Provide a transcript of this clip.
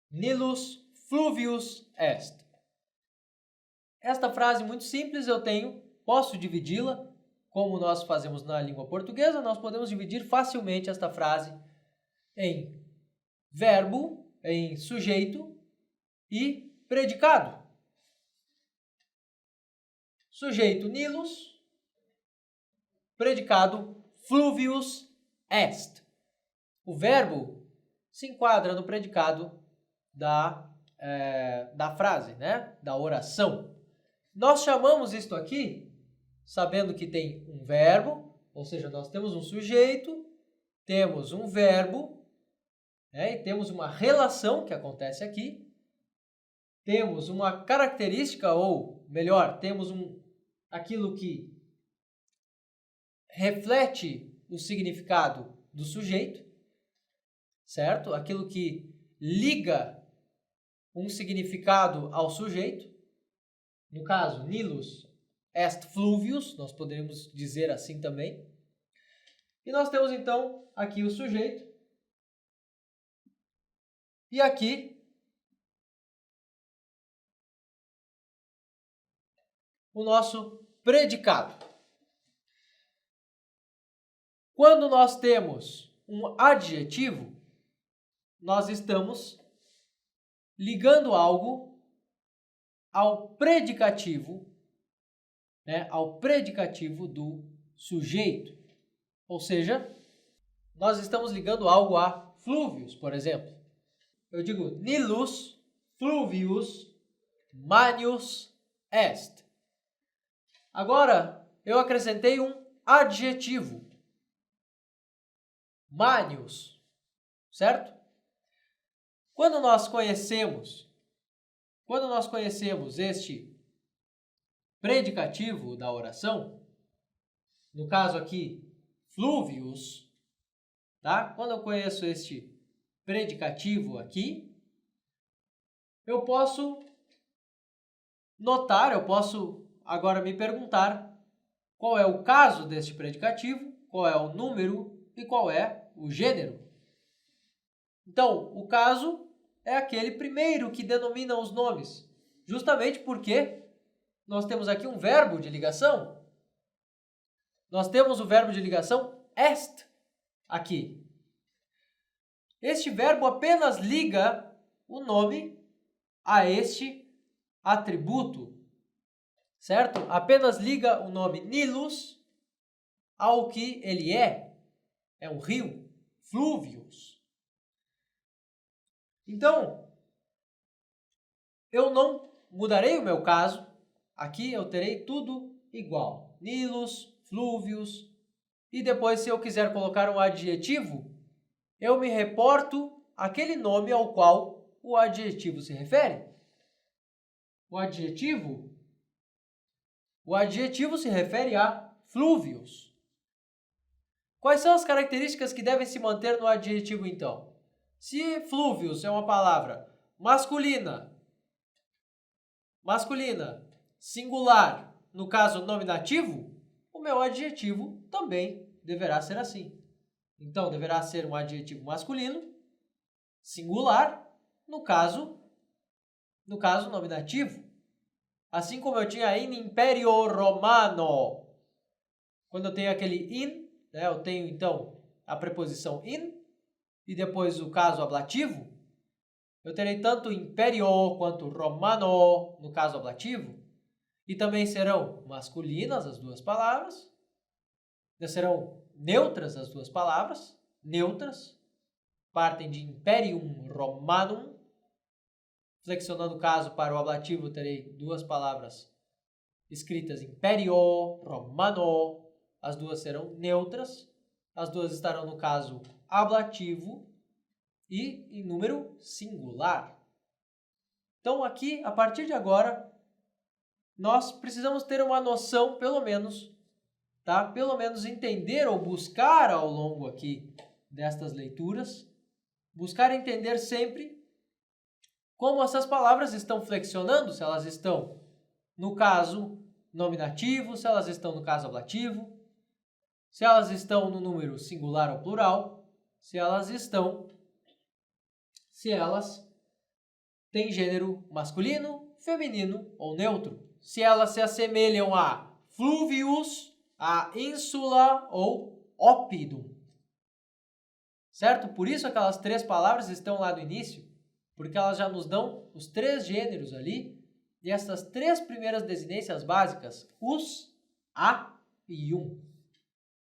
Nilus fluvius est. Esta frase muito simples posso dividi-la, como nós fazemos na língua portuguesa, nós podemos dividir facilmente esta frase em verbo, em sujeito e predicado. Sujeito nilus, predicado fluvius est. O verbo se enquadra no predicado da frase, né? Da oração. Nós chamamos isto aqui, sabendo que tem um verbo, ou seja, nós temos um sujeito, temos um verbo, né? E temos uma relação que acontece aqui, temos uma característica, ou melhor, temos aquilo que reflete o significado do sujeito, certo? Aquilo que liga um significado ao sujeito. No caso, Nilus est fluvius, nós poderíamos dizer assim também. E nós temos então aqui o sujeito. E aqui o nosso predicado. Quando nós temos um adjetivo, nós estamos ligando algo ao predicativo, né, ao predicativo do sujeito. Ou seja, nós estamos ligando algo a fluvius, por exemplo. Eu digo Nilus fluvius manius est. Agora, eu acrescentei um adjetivo. Manius, certo? Quando nós conhecemos este predicativo da oração, no caso aqui, fluvius, tá? Quando eu conheço este predicativo aqui, eu posso notar, eu posso agora me perguntar qual é o caso deste predicativo, qual é o número e qual é o gênero. Então, o caso é aquele primeiro que denomina os nomes, justamente porque nós temos aqui um verbo de ligação. Nós temos o verbo de ligação est aqui. Este verbo apenas liga o nome a este atributo, certo? Apenas liga o nome Nilus ao que ele é. É um rio, fluvius. Então, eu não mudarei o meu caso. Aqui eu terei tudo igual. Nilus, fluvius. E depois, se eu quiser colocar um adjetivo, eu me reporto àquele nome ao qual o adjetivo se refere. O adjetivo se refere a fluvius. Quais são as características que devem se manter no adjetivo, então? Se fluvius é uma palavra masculina, singular, no caso nominativo, o meu adjetivo também deverá ser assim. Então, deverá ser um adjetivo masculino, singular, no caso nominativo. Assim como eu tinha in imperio romano. Quando eu tenho aquele in, né, eu tenho então a preposição in e depois o caso ablativo. Eu terei tanto imperio quanto romano no caso ablativo. E também serão masculinas as duas palavras. Serão neutras as duas palavras. Neutras. Partem de imperium romanum. Flexionando o caso para o ablativo, terei duas palavras escritas imperio romano. As duas serão neutras. As duas estarão no caso ablativo e em número singular. Então, aqui, a partir de agora, nós precisamos ter uma noção, pelo menos, tá? Pelo menos entender ou buscar ao longo aqui destas leituras, buscar entender sempre como essas palavras estão flexionando, se elas estão no caso nominativo, se elas estão no caso ablativo, se elas estão no número singular ou plural, se elas têm gênero masculino, feminino ou neutro. Se elas se assemelham a fluvius, a insula ou oppidum. Certo? Por isso aquelas 3 palavras estão lá no início, porque elas já nos dão os 3 gêneros ali, e essas 3 primeiras desinências básicas, us, a e um.